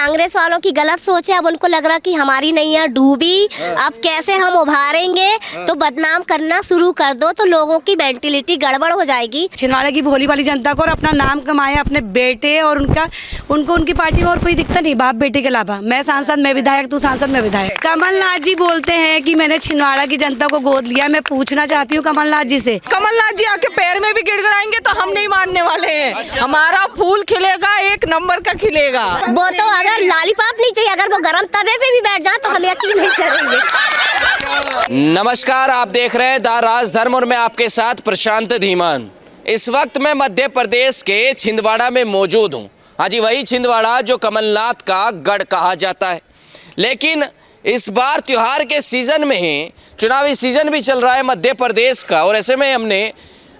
कांग्रेस वालों की गलत सोच है। अब उनको लग रहा कि हमारी नैया डूबी, अब कैसे हम उभारेंगे, तो बदनाम करना शुरू कर दो तो लोगों की मेंटलिटी गड़बड़ हो जाएगी। छिंदवाड़ा की भोली भाली जनता को और अपना नाम कमाया, अपने बेटे और उनको उनकी पार्टी में और कोई दिक्कत नहीं, बाप बेटे के अलावा। मैं सांसद, मैं विधायक, तू सांसद, मैं विधायक। कमलनाथ जी बोलते हैं कि मैंने छिंदवाड़ा की जनता को गोद लिया। मैं पूछना चाहती हूँ कमलनाथ जी से, कमलनाथ जी आके पैर में भी गिड़गिड़ाएंगे तो हम नहीं मानने वाले हैं। हमारा फूल खिलेगा, एक नंबर का खिलेगा। वो तो अगर लॉलीपॉप नहीं चाहिए, अगर वो गरम तवे पे भी बैठ जाए तो हम यकीन नहीं करेंगे। नमस्कार, आप देख रहे हैं द राजधर्म और मैं आपके साथ प्रशांत धीमान। इस वक्त मैं मध्य प्रदेश के छिंदवाड़ा में मौजूद हूँ। हाँ जी, वही छिंदवाड़ा जो कमलनाथ का गढ़ कहा जाता है। लेकिन इस बार त्योहार के सीज़न में ही चुनावी सीज़न भी चल रहा है मध्य प्रदेश का, और ऐसे में हमने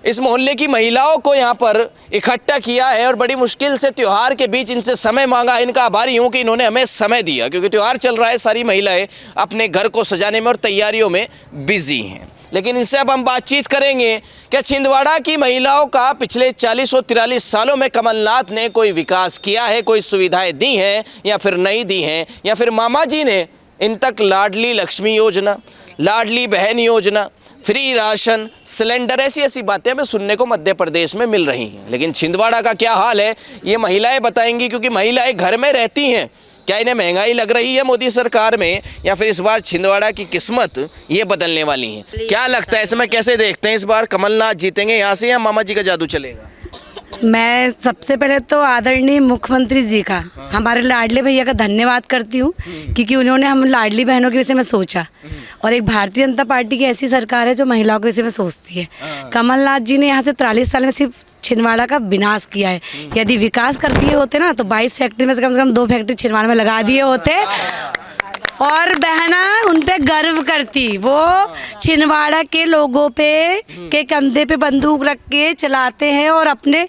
इस मोहल्ले की महिलाओं को यहाँ पर इकट्ठा किया है और बड़ी मुश्किल से त्योहार के बीच इनसे समय मांगा। इनका आभारी हूँ कि इन्होंने हमें समय दिया, क्योंकि त्योहार चल रहा है, सारी महिलाएं अपने घर को सजाने में और तैयारियों में बिजी हैं। लेकिन इनसे अब हम बातचीत करेंगे कि छिंदवाड़ा की महिलाओं का पिछले 40 और 43 सालों में कमलनाथ ने कोई विकास किया है, कोई सुविधाएँ दी हैं या फिर नहीं दी हैं, या फिर मामा जी ने इन तक लाडली लक्ष्मी योजना, लाडली बहन योजना, फ्री राशन, सिलेंडर, ऐसी बातें हमें सुनने को मध्य प्रदेश में मिल रही हैं। लेकिन छिंदवाड़ा का क्या हाल है ये महिलाएं बताएंगी, क्योंकि महिलाएं घर में रहती हैं। क्या इन्हें महंगाई लग रही है मोदी सरकार में, या फिर इस बार छिंदवाड़ा की किस्मत ये बदलने वाली है? क्या लगता है, इसमें कैसे देखते हैं, इस बार कमलनाथ जीतेंगे यहाँ से या मामा जी का जादू चलेगा? मैं सबसे पहले तो आदरणीय मुख्यमंत्री जी का, हमारे लाडले भैया का धन्यवाद करती हूँ, क्योंकि उन्होंने हम लाडली बहनों के विषय में सोचा। और एक भारतीय जनता पार्टी की ऐसी सरकार है जो महिलाओं के विषय में सोचती है। कमलनाथ जी ने यहाँ से 43 साल में सिर्फ छिंदवाड़ा का विनाश किया है। यदि विकास कर दिए होते ना तो 22 फैक्ट्री में से कम 2 फैक्ट्री छिंदवाड़ा में लगा दिए होते और बहना उन पे गर्व करती। वो छिंदवाड़ा के लोगों पे के कंधे पे बंदूक रख के चलाते हैं और अपने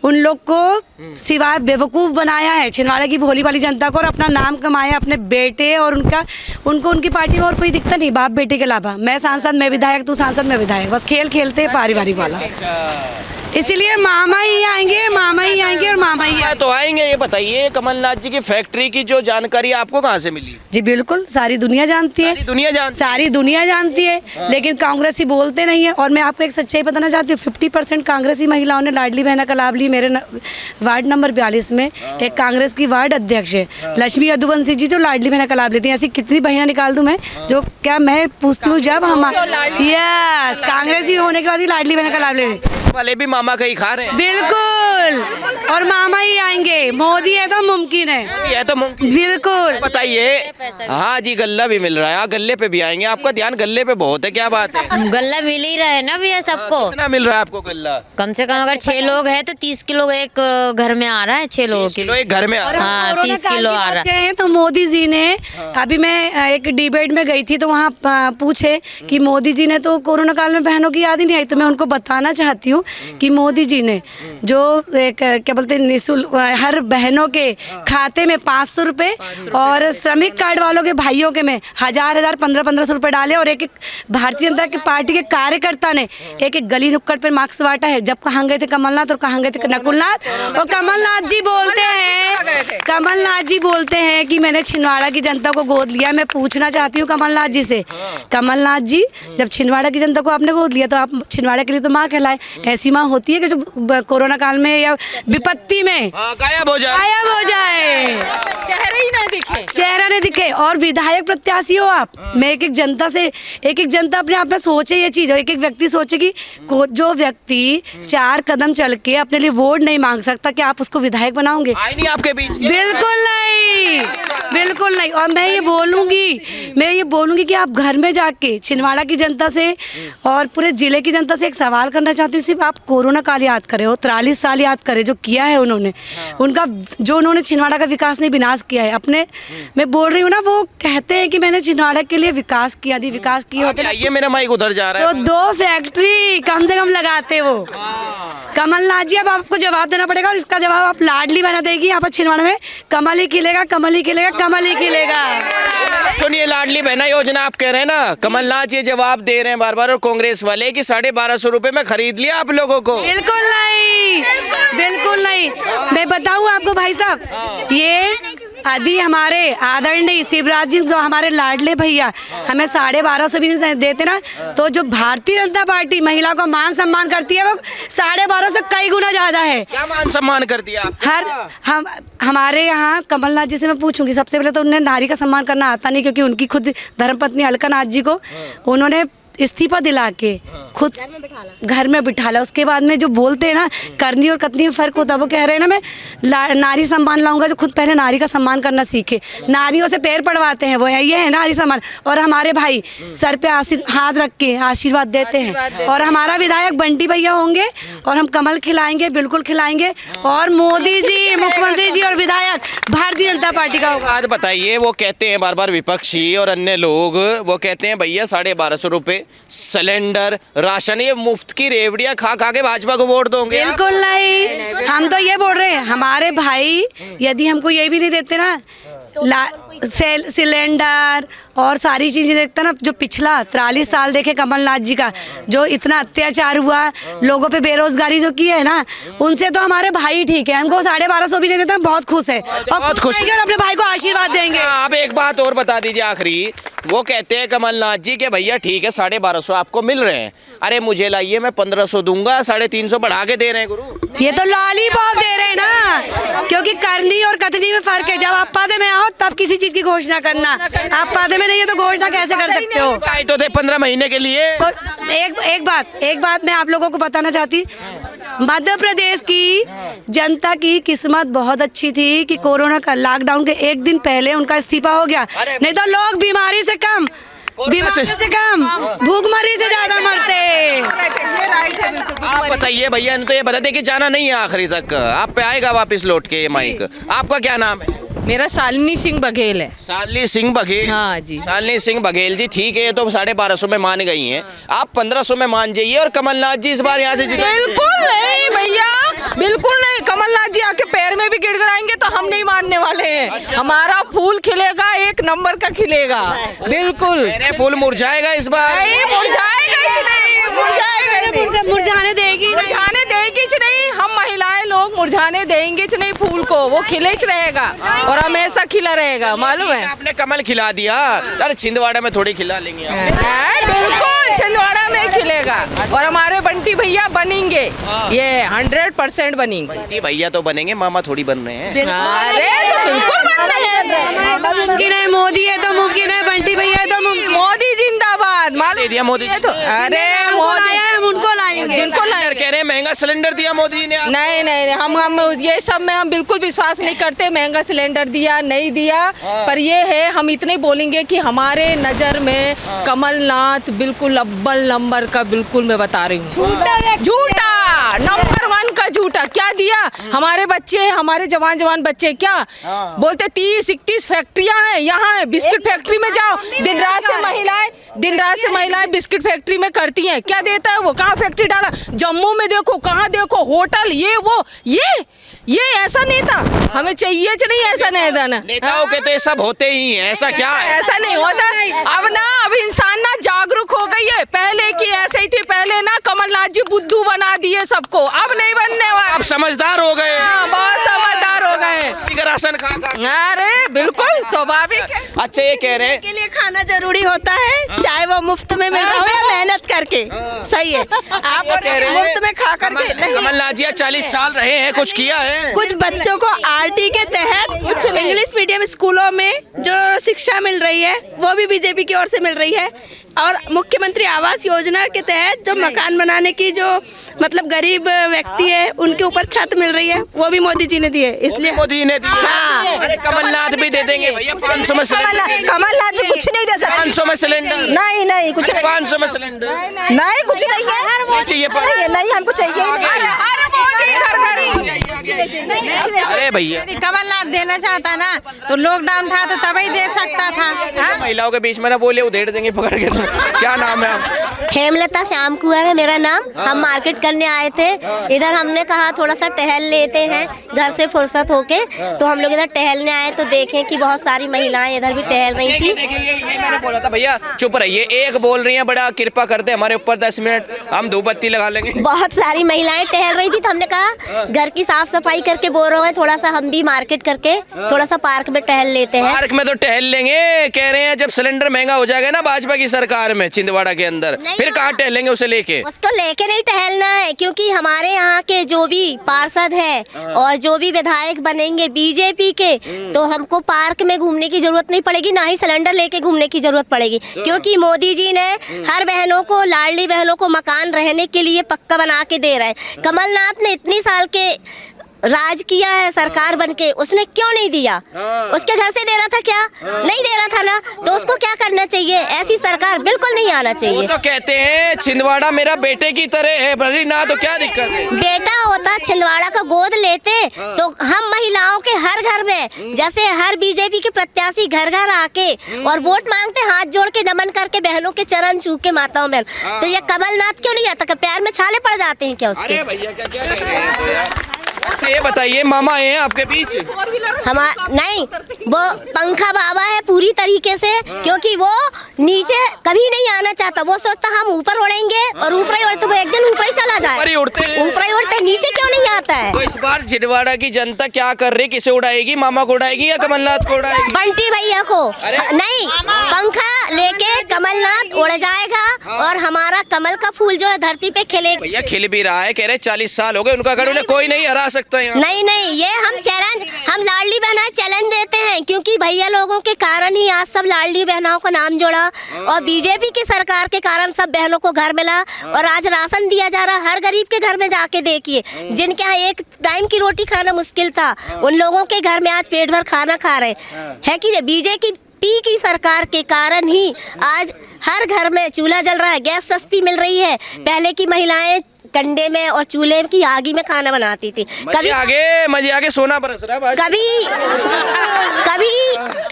उन लोग को सिवाय बेवकूफ़ बनाया है छिंदवाड़ा की भोली भाली जनता को, और अपना नाम कमाया, अपने बेटे और उनको उनकी पार्टी में और कोई दिक्कत नहीं, बाप बेटे के अलावा। मैं सांसद, मैं विधायक, तू सांसद, मैं विधायक। बस खेल खेलते हैं पारिवारिक वाला, इसीलिए मामा ही आएंगे, मामा ही आएंगे और मामा ही आएंगे। तो आएंगे। ये बताइए, कमलनाथ जी की फैक्ट्री की जो जानकारी आपको कहाँ से मिली? जी बिल्कुल, सारी दुनिया जानती है, सारी दुनिया जानती है। लेकिन कांग्रेसी बोलते नहीं है। और मैं आपको एक सच्चाई बताना चाहती हूँ, 50% कांग्रेसी महिलाओं ने लाडली बहना का लाभ ली। मेरे वार्ड नंबर 42 में एक कांग्रेस की वार्ड अध्यक्ष है लक्ष्मी यदुवंशी जी, जो लाडली बहना का लाभ लेती हैं। ऐसी कितनी बहना निकाल दूँ मैं, जो क्या मैं पूछती हूँ, जब हम यस कांग्रेसी होने के बाद ही लाडली बहना का लाभ ले वाले भी मामा का ही खा रहे हैं। बिल्कुल, और मामा ही आएंगे। मोदी है तो मुमकिन है, तो मुमकिन। बिल्कुल। बताइए, हाँ जी, गल्ला भी मिल रहा है, गल्ले पे भी आएंगे। आपका ध्यान गल्ले पे बहुत है, क्या बात है? गल्ला मिल ही रहा है ना भैया सबको। कितना मिल रहा है आपको गल्ला? कम से कम अगर 6 लोग हैं तो 30 किलो एक घर में आ रहा है। 6 लोगों किलो एक घर में आ रहा है। हाँ, 30 किलो आ रहा है। तो मोदी जी ने, अभी मैं एक डिबेट में गई थी तो वहाँ पूछे कि मोदी जी ने तो कोरोना काल में बहनों की याद ही नहीं आई। तो मैं उनको बताना चाहती हूँ कि मोदी जी ने जो क्या बोलते हैं, निःशुल्क हर बहनों के खाते में 500 रुपये और श्रमिक कार्ड वालों के भाइयों के में 1000 1500 रुपये डाले। और एक भारतीय जनता पार्टी के कार्यकर्ता ने एक गली नुक्कड़ पर मार्क्स बांटा है। जब कहाँ गए थे कमलनाथ और कहाँ गए थे नकुलनाथ। और कमलनाथ जी बोलते हैं कि मैंने छिंदवाड़ा की जनता को गोद लिया। मैं पूछना चाहती हूँ कमलनाथ जी से, कमलनाथ जी, जब छिंदवाड़ा की जनता को आपने गोद लिया तो आप छिंदवाड़ा के लिए तो माँ कहलाए। ऐसी माँ होती है कि जो कोरोना काल में या विपत्ति में गायब हो जाए, चेहरा नहीं दिखे। और विधायक प्रत्याशी हो आप। मैं एक जनता से, एक जनता अपने आप में सोचे ये चीज़, एक व्यक्ति सोचे कि जो व्यक्ति 4 कदम चल के अपने लिए वोट नहीं मांग सकता, क्या आप उसको विधायक बनाओगे? नहीं आपके बीच? बिल्कुल नहीं, बिल्कुल नहीं। और मैं ये बोलूँगी कि आप घर में जाके छिंदवाड़ा की जनता से और पूरे जिले की जनता से एक सवाल करना चाहती हूँ। सिर्फ आप कोरोना काल याद करें हो, 43 साल याद करें जो किया है उन्होंने, उनका जो उन्होंने छिंदवाड़ा का विकास नहीं विनाश किया है अपने। मैं बोल रही हूँ ना, वो कहते हैं कि मैंने छिंदवाड़ा के लिए विकास किया, विकास किया होता है। ये मेरा माइक उधर जा रहा है। तो 2 फैक्ट्री कम से कम लगाते वो। कमलनाथ जी, अब आपको जवाब देना पड़ेगा और इसका जवाब आप लाडली बना देगी। यहाँ पर छिंदवाड़ा में कमल ही खिलेगा, कमल ही खिलेगा, कमल ही खिलेगा। सुनिए, लाडली बहना योजना आप कह रहे हैं ना, कमलनाथ ये जवाब दे रहे हैं बार बार और कांग्रेस वाले कि 1250 रुपए में खरीद लिया आप लोगों को। बिल्कुल नहीं, बिल्कुल नहीं। मैं बताऊँ आपको भाई साहब, ये यदि हमारे आदरणीय शिवराज जी जो हमारे लाडले भैया हमें 1250 भी नहीं देते ना, तो जो भारतीय जनता पार्टी महिला को मान सम्मान करती है वो 1250 से कई गुना ज्यादा है। क्या मान सम्मान कर दिया आप? हमारे यहाँ कमलनाथ जी से मैं पूछूंगी, सबसे पहले तो उन्हें नारी का सम्मान करना आता नहीं, क्योंकि उनकी खुद धर्मपत्नी अलकानाथ जी को उन्होंने इस्तीफा दिला के खुद घर में बिठाला। उसके बाद में जो बोलते हैं ना करनी और कतनी में फ़र्क होता है, वो कह रहे हैं ना मैं नारी सम्मान लाऊंगा, जो खुद पहले नारी का सम्मान करना सीखे। नारियों से पैर पड़वाते हैं वो है, ये है नारी सम्मान। और हमारे भाई सर पे हाथ रख के आशीर्वाद देते हैं। और हमारा विधायक बंटी भैया होंगे और हम कमल खिलाएंगे, बिल्कुल खिलाएंगे। और मोदी जी मुख्यमंत्री जी और विधायक भारतीय जनता पार्टी का होगा। बात बताइए, वो कहते हैं बार बार विपक्षी और अन्य लोग, वो कहते हैं भैया 1250 रुपए सिलेंडर राशन, ये मुफ्त की रेवड़ियां खा खा के भाजपा को वोट दोगे आप? बिल्कुल नहीं, हम तो ये बोल रहे हैं हमारे भाई यदि हमको ये भी नहीं देते ना सिलेंडर और सारी चीज़ें देखता ना, जो पिछला 43 साल देखे कमलनाथ जी का जो इतना अत्याचार हुआ लोगों पे, बेरोजगारी जो की है ना, उनसे तो हमारे भाई ठीक है। हमको 1250 भी नहीं देते, हम बहुत खुश है और बहुत खुश और अपने भाई को आशीर्वाद देंगे। आप एक बात और बता दीजिए आखिरी, वो कहते हैं कमलनाथ जी के भैया ठीक है 1250 आपको मिल रहे हैं, अरे मुझे लाइए मैं 1500 दूंगा, 350 बढ़ा के दे रहे हैं गुरु। ये तो लॉलीपॉप दे रहे हैं ना, क्योंकि करनी और कतनी में फर्क है। जब आप पादे में आओ तब किसी चीज की घोषणा करना, आप पादे में नहीं है तो घोषणा कैसे कर सकते हो? आई तो थे 15 महीने के लिए। और एक बात मैं आप लोगों को बताना चाहती, मध्य प्रदेश की जनता की किस्मत बहुत अच्छी थी कि कोरोना का लॉकडाउन के एक दिन पहले उनका इस्तीफा हो गया, नहीं तो लोग बीमारी से कम, बीमारी से कम, भूखमरी से ज्यादा मरते। आप बताइए भैया, तो ये बता दे कि जाना नहीं है आखिरी तक, आप पे आएगा वापस लौट के ये माइक। आपका क्या नाम है? मेरा शालिनी सिंह बघेल है। शालिनी सिंह बघेल? हाँ जी। शालिनी सिंह बघेल जी ठीक है, ये तो 1250 में मान गई हैं, आप 1500 में मान जाइए और कमलनाथ जी इस बार यहाँ से जीते। बिल्कुल नहीं भैया, बिल्कुल नहीं। कमलनाथ जी आके पैर में भी गिड़गिड़ाएंगे तो हम नहीं मानने वाले हैं। हमारा फूल खिलेगा, एक नंबर का खिलेगा, बिल्कुल। मेरे फूल मुरझाएगा इस बार? नहीं मुरझाएगा, मुरझाने देगी, मुरझाने देगी नहीं। हम महिलाएं लोग मुरझाने देंगे नहीं फूल को, वो खिले रहेगा और हमेशा खिला रहेगा, मालूम है। आपने कमल खिला दिया, अरे छिंदवाड़ा में थोड़ी खिला लेंगे आप। बिल्कुल छिंदवाड़ा में खिलेगा और हमारे बंटी भैया बनेंगे, ये 100% बनेंगे। बंटी भैया तो बनेंगे, मामा थोड़ी बन रहे हैं। अरे तो बिल्कुल बन रहे हैं। मुमकिन है, मोदी है तो मुमकिन है, बंटी भैया है तो मुमकिन। मोदी जिंदाबाद, दे दिया मोदी जी तो। अरे मोदी हम उनको लाएंगे, जिनको कह रहे हैं महंगा सिलेंडर दिया मोदी जी ने। नहीं नहीं, हम ये सब में हम बिल्कुल विश्वास नहीं करते, महंगा सिलेंडर दिया नहीं दिया। पर ये है, हम इतने बोलेंगे कि हमारे नज़र में कमलनाथ बिल्कुल अव्वल नंबर का, बिल्कुल मैं बता रही हूँ, झूठा नंबर 1 का झूठा। क्या दिया? हमारे बच्चे, हमारे जवान बच्चे क्या बोलते, 30-31 फैक्ट्रियाँ हैं यहाँ है, बिस्किट फैक्ट्री में जाओ, दिन रात से महिलाएं बिस्किट फैक्ट्री में करती हैं। क्या देता है वो? कहाँ फैक्ट्री डाला? जम्मू में देखो, कहाँ देखो होटल, ये वो, ये ऐसा नेता हमें चाहिए नहीं, ऐसा नेता ना। नेताओं के तो ये सब होते ही हैं, ऐसा क्या है? ऐसा नहीं होता। अब इंसान ना जागरूक हो गई है, पहले की ऐसे ही थी। पहले ना कमलनाथ जी बुद्धू बना दिए सबको, अब नहीं बनने वाले। अब समझदार हो गए। बहुत समझदार हो गए। राशन खा। अरे बिल्कुल स्वाभाविक है। अच्छा, ये कह रहे हैं के लिए खाना जरूरी होता है, चाहे वो मुफ्त में मिल रहा हो या मेहनत करके। सही है, आप मुफ्त में खा करके नहीं। कमलनाथ जी 40 साल रहे हैं, कुछ किया है? कुछ बच्चों को आरटी के तहत इंग्लिश मीडियम स्कूलों में जो शिक्षा मिल रही है वो भी बीजेपी की ओर से मिल रही है। और मुख्यमंत्री आवास योजना के तहत जो मकान बनाने की जो मतलब गरीब व्यक्ति है उनके ऊपर छत मिल रही है, वो भी मोदी जी ने दी है। इसलिए मोदी जी ने दी। हाँ। अरे कमलनाथ भी दे देंगे भैया 500 में सिलेंडर। कमलनाथ जी कुछ नहीं दे सकते। 500 में सिलेंडर? नहीं नहीं, कुछ नहीं। 500 में सिलेंडर नहीं, कुछ नहीं है, चाहिए। नहीं हमको चाहिए ही अरे भैया, कमलनाथ देना चाहता ना तो लॉकडाउन था तो तभी दे सकता था। महिलाओं के बीच में ना बोले, उधेड़ देंगे पकड़ के। तो क्या नाम है आप? हेमलता श्याम कुंवर है मेरा नाम। हम मार्केट करने आए थे इधर, हमने कहा थोड़ा सा टहल लेते हैं घर से फुर्सत होके, तो हम लोग इधर टहलने आए तो देखें कि बहुत सारी महिलाएं इधर भी टहल रही थी। देखिए ये मैंने बोला था भैया चुप रहिए, एक बोल रही हैं, बड़ा कृपा करते हमारे ऊपर 10 मिनट हम धूप बत्ती लगा लेंगे। बहुत सारी महिलाएं टहल रही थी तो हमने कहा घर की साफ सफाई करके बोर हो गए, थोड़ा सा हम भी मार्केट करके थोड़ा सा पार्क में टहल लेते हैं। पार्क में तो टहल लेंगे, कह रहे हैं जब सिलेंडर महंगा हो जाएगा ना भाजपा की सरकार में छिंदवाड़ा के अंदर, फिर कहाँ टहलेंगे उसे लेके? उसको लेके नहीं टहलना है, क्योंकि हमारे यहाँ के जो भी पार्षद है और जो भी विधायक बनेंगे बीजेपी के, तो हमको पार्क में घूमने की जरूरत नहीं पड़ेगी, ना ही सिलेंडर लेके घूमने की जरूरत पड़ेगी, क्योंकि मोदी जी ने हर बहनों को, लाडली बहनों को मकान रहने के लिए पक्का बना के दे रहे हैं। कमलनाथ ने इतनी साल के राज किया है सरकार बनके, उसने क्यों नहीं दिया? उसके घर से दे रहा था क्या? नहीं दे रहा था ना, तो उसको क्या करना चाहिए? ऐसी सरकार बिल्कुल नहीं आना चाहिए। वो तो कहते हैं छिंदवाड़ा मेरा बेटे की तरह है, भरी ना तो क्या दिक्कत है? बेटा होता छिंदवाड़ा का गोद लेते तो हम महिलाओं के हर घर में, जैसे हर बीजेपी के प्रत्याशी घर घर आके और वोट मांगते, हाथ जोड़ के नमन करके बहनों के चरण छू के माताओं में, तो ये कमलनाथ क्यों नहीं आता? पैर में छाले पड़ जाते हैं क्या उसके? अरे भैया क्या कह रहे हैं तो यार? अच्छा ये बताइए, मामा हैं आपके बीच? नहीं, वो पंखा बाबा है पूरी तरीके से, क्योंकि वो नीचे कभी नहीं आना चाहता। वो सोचता हम ऊपर उड़ेंगे और ऊपर ही उड़ते, वो एक दिन ऊपर ही चला जाए। ऊपर ही उड़ते हैं, ऊपर ही उड़ते, नीचे क्यों नहीं आता है? तो इस बार छिंदवाड़ा की जनता क्या कर रही? किसे उड़ाएगी? मामा को उड़ाएगी या कमलनाथ को उड़ाएगी? बंटी भैया को। नहीं, पंखा लेके कमलनाथ उड़ जाएगा और हमारा कमल का फूल जो है धरती पे खिलेगा। भैया खिल भी रहा है, कह रहे 40 साल हो गए उनका गढ़, उन्हें कोई नहीं हरा सकता यहाँ। नहीं, ये हम चैलेंज, हम लाडली बहना चैलेंज देते हैं, क्योंकि भैया लोगों के कारण ही आज सब लाडली बहनाओं का नाम जोड़ा, और बीजेपी की सरकार के कारण सब बहनों को घर मिला, और आज राशन दिया जा रहा। हर गरीब के घर में जाके देखिए, जिनके यहाँ एक टाइम की रोटी खाना मुश्किल था, उन लोगों के घर में आज पेट भर खाना खा रहे है कि बीजेपी की सरकार के कारण ही आज हर घर में चूल्हा जल रहा है, गैस सस्ती मिल रही है। पहले की महिलाएं कंडे में और चूल्हे की आगी में खाना बनाती थी। मजे आगे सोना बरस रहा है। कभी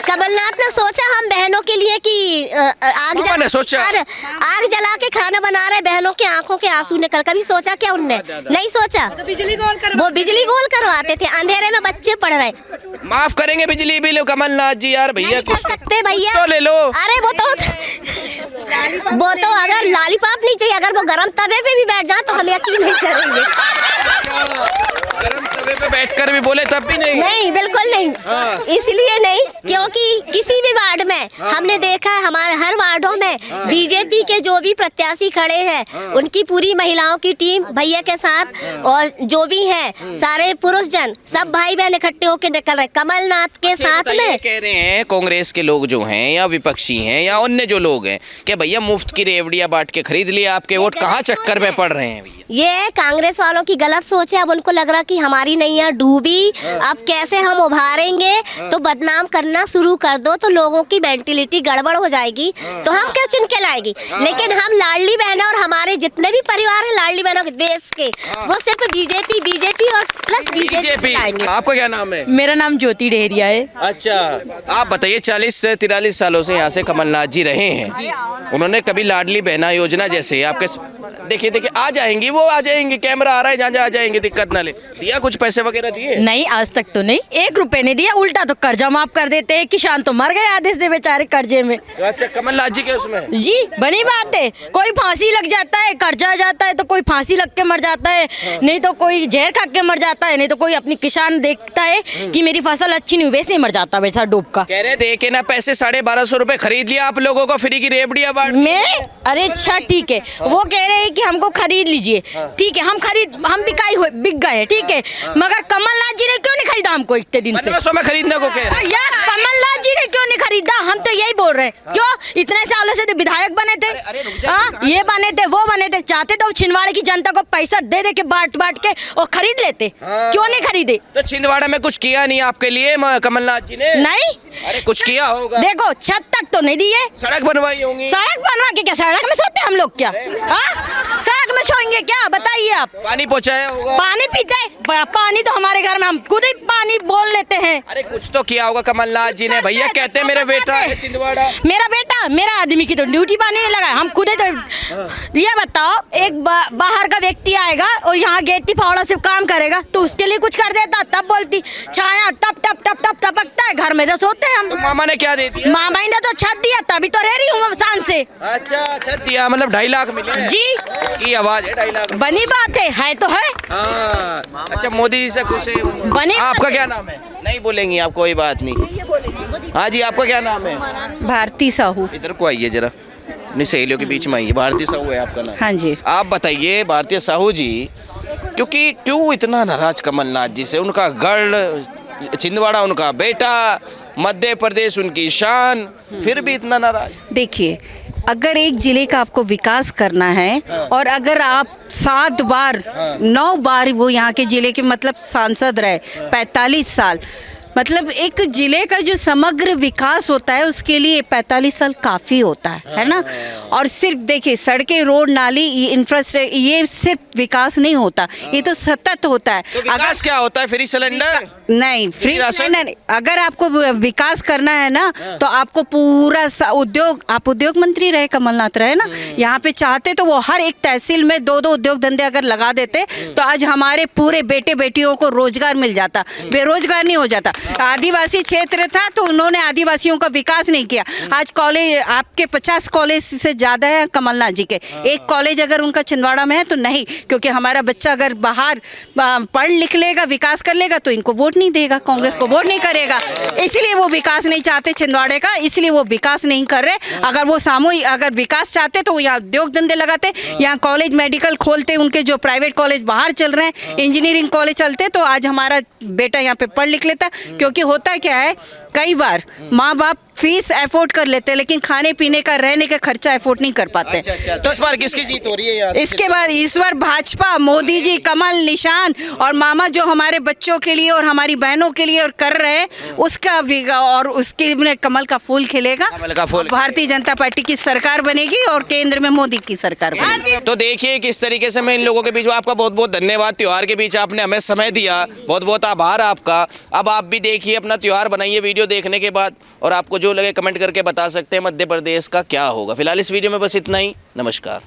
कमलनाथ ने सोचा हम बहनों के लिए कि आग जला के खाना बना रहे, बहनों के आंखों के आंसू निकल, कभी सोचा क्या उनने? नहीं सोचा। वो बिजली गोल करवाते थे, अंधेरे में बच्चे पढ़ रहे। माफ करेंगे बिजली बिल कमलनाथ जी यार, भैया कुछ सकते भैया तो ले लो। अरे वो तो अगर लॉलीपॉप नहीं चाहिए, अगर वो गरम तवे पे भी बैठ जाए तो हम यकीन नहीं करेंगे। गरम तवे पे बैठकर भी बोले तब भी नहीं, बिल्कुल नहीं। इसलिए नहीं, क्योंकि किसी भी वार्ड में हमने देखा है, हमारे हर वार्डों में बीजेपी के जो भी प्रत्याशी खड़े हैं, उनकी पूरी महिलाओं की टीम भैया के साथ, और जो भी है सारे पुरुष जन, सब भाई बहन इकट्ठे होकर निकल रहे कमलनाथ के साथ में। कह रहे हैं कांग्रेस के लोग जो हैं या विपक्षी हैं या अन्य जो लोग हैं कि भैया मुफ्त की रेवड़ियां बांट के खरीद लिए, आपके वोट कहाँ चक्कर में पड़ रहे हैं? भैया ये कांग्रेस वालों की गलत सोच है। अब उनको लग रहा कि हमारी नैया डूबी, अब कैसे हम उभारेंगे, तो बदनाम करना शुरू कर दो तो लोगों की मेंटलिटी गड़बड़ हो जाएगी, तो हम क्या चुन के लाएगी। लेकिन हम लाडली बहनों और हमारे जितने भी परिवार हैं लाडली बहनों के देश के, वो सिर्फ बीजेपी और प्लस बीजेपी। आपका क्या नाम है? मेरा नाम ज्योति डेहरिया है। अच्छा, आप बताइए 40 से 43 सालों से यहाँ से कमलनाथ जी रहे हैं, उन्होंने कभी लाडली बहना योजना जैसे आपके देखिए आ जाएंगी, कैमरा आ रहा है, जहाँ आ जाएंगे, दिक्कत ना ले, दिया कुछ पैसे वगैरह दिए? नहीं, आज तक तो नहीं, 1 रुपए नहीं दिया, उल्टा तो कर्जा माफ कर देते हैं। किसान तो मर गए आधे से बेचारे कर्जे में। अच्छा, कमलनाथ जी के उसमें जी बनी बात है, कोई फांसी लग जाता है, कर्जा आ जाता है तो कोई फांसी लग के मर जाता है, नहीं तो कोई जहर खा के मर जाता है, नहीं तो कोई अपनी किसान देखता है कि मेरी फसल अच्छी नहीं हुई, वैसे ही मर जाता है वैसा डूब का। कह रहे देखे ना पैसे 1250 रुपए खरीद लिया आप लोगों को फ्री की रेवड़ियां बांट में। अरे अच्छा ठीक है, वो कह रहे हैं कि हमको खरीद लीजिए, ठीक है, हम बिक गए, ठीक है, मगर कमलनाथ जी ने क्यों नहीं खरीदा हमको इतने दिन से? में खरीदने को कह रहे यार कमलनाथ जी ने क्यों नहीं खरीदा? हम तो यही बोल रहे हैं, क्यों इतने सालों से विधायक बने थे, ये बने थे, वो बने थे, चाहते तो छिंदवाड़ा की जनता को पैसा दे के बांट के और खरीद लेते, क्यों नहीं खरीदे? तो छिंदवाड़ा में कुछ किया नहीं आपके लिए कमलनाथ जी ने? नहीं, अरे कुछ किया होगा। देखो छत तक तो नहीं दिए, सड़क बनवाई होंगी। सड़क बनवा के क्या सड़क में सोते हम लोग क्या? सड़क में सोएंगे क्या, बताइए आप? पानी पहुँचाया होगा? पानी पीते, पानी तो हमारे घर में हम खुद ही पानी बोल लेते हैं। अरे कुछ तो किया होगा कमलनाथ जी ने। भैया कहते हैं मेरा बेटा है छिंदवाड़ा। मेरा बेटा मेरा आदमी की तो ड्यूटी पानी नहीं लगा, हम खुद ही तो। ये बताओ एक बाहर का व्यक्ति आएगा और यहाँ गेटी फावड़ा से काम करेगा तो उसके लिए कुछ कर देता, तब बोलती छाया टप टप टप टप टपकता है, घर में जो सोते हैं हम। तो मामा ने क्या दे दिया? मामा ने तो छत दिया, तभी तो रह रही हूँ शान से। अच्छा छत दिया, मतलब 2.5 लाख मिले जी की आवाज है 2.5 लाख। बनी बात है तो है। हाँ, अच्छा मोदी जी से खुश है। बनी आपका क्या नाम है? नहीं बोलेंगी आप, कोई बात नहीं। हाँ जी, आपका क्या नाम है? भारती साहू। इधर को आइए जरा, अपनी सहेलियों के बीच में आइए। भारती साहू है आपका नाम? हाँ जी। आप बताइए भारती साहू जी, क्योंकि क्यों इतना नाराज कमलनाथ जी से? उनका गढ़ छिंदवाड़ा उनका बेटा, मध्य प्रदेश उनकी शान, फिर भी इतना नाराज। देखिए, अगर एक जिले का आपको विकास करना है और अगर आप 7 बार 9 बार वो यहाँ के जिले के मतलब सांसद रहे 45 साल, मतलब एक जिले का जो समग्र विकास होता है उसके लिए 45 साल काफ़ी होता है ना। और सिर्फ देखिए सड़कें, रोड, नाली, इंफ्रास्ट्रक्चर, ये सिर्फ विकास नहीं होता, ये तो सतत होता है। तो विकास क्या होता है? Free cylinder? नहीं, फ्री राशन? नहीं। अगर आपको विकास करना है ना तो आपको पूरा उद्योग, आप उद्योग मंत्री रहे, कमलनाथ रहे ना, यहाँ पे चाहते तो वो हर एक तहसील में 2-2 उद्योग धंधे अगर लगा देते तो आज हमारे पूरे बेटे बेटियों को रोजगार मिल जाता, बेरोजगार नहीं हो जाता। आदिवासी क्षेत्र था तो उन्होंने आदिवासियों का विकास नहीं किया। आज कॉलेज आपके 50 कॉलेज से ज़्यादा है कमलनाथ जी के, एक कॉलेज अगर उनका छिंदवाड़ा में है तो नहीं, क्योंकि हमारा बच्चा अगर बाहर पढ़ लिख लेगा, विकास कर लेगा तो इनको वोट नहीं देगा, कांग्रेस को वोट नहीं करेगा, इसलिए वो विकास नहीं चाहते छिंदवाड़े का, इसलिए वो विकास नहीं कर रहे। अगर वो सामूहिक अगर विकास चाहते तो वो यहाँ उद्योग धंधे लगाते, यहाँ कॉलेज मेडिकल खोलते, उनके जो प्राइवेट कॉलेज बाहर चल रहे हैं, इंजीनियरिंग कॉलेज चलते, तो आज हमारा बेटा यहाँ पे पढ़ लिख लेता। क्योंकि होता क्या है, कई बार माँ बाप फीस अफोर्ड कर लेते हैं लेकिन खाने पीने का, रहने का खर्चा अफोर्ड नहीं कर पाते। अच्छा, तो इस बार किसकी जीत हो रही है यार? इसके बाद इस बार भाजपा, मोदी जी, कमल निशान और मामा जो हमारे बच्चों के लिए और हमारी बहनों के लिए और कर रहे हैं उसका और उसके में कमल का फूल खिलेगा। कमल का फूल। भारतीय जनता पार्टी की सरकार बनेगी और केंद्र में मोदी की सरकार बनेगी। तो देखिए किस तरीके से मैं इन लोगों के बीच में, आपका बहुत बहुत धन्यवाद। त्योहार के बीच आपने हमें समय दिया, बहुत बहुत आभार आपका। अब आप भी देखिए, अपना त्योहार बनाइए वीडियो देखने के बाद, और आपको जो लगे कमेंट करके बता सकते हैं मध्य प्रदेश का क्या होगा। फिलहाल इस वीडियो में बस इतना ही। नमस्कार।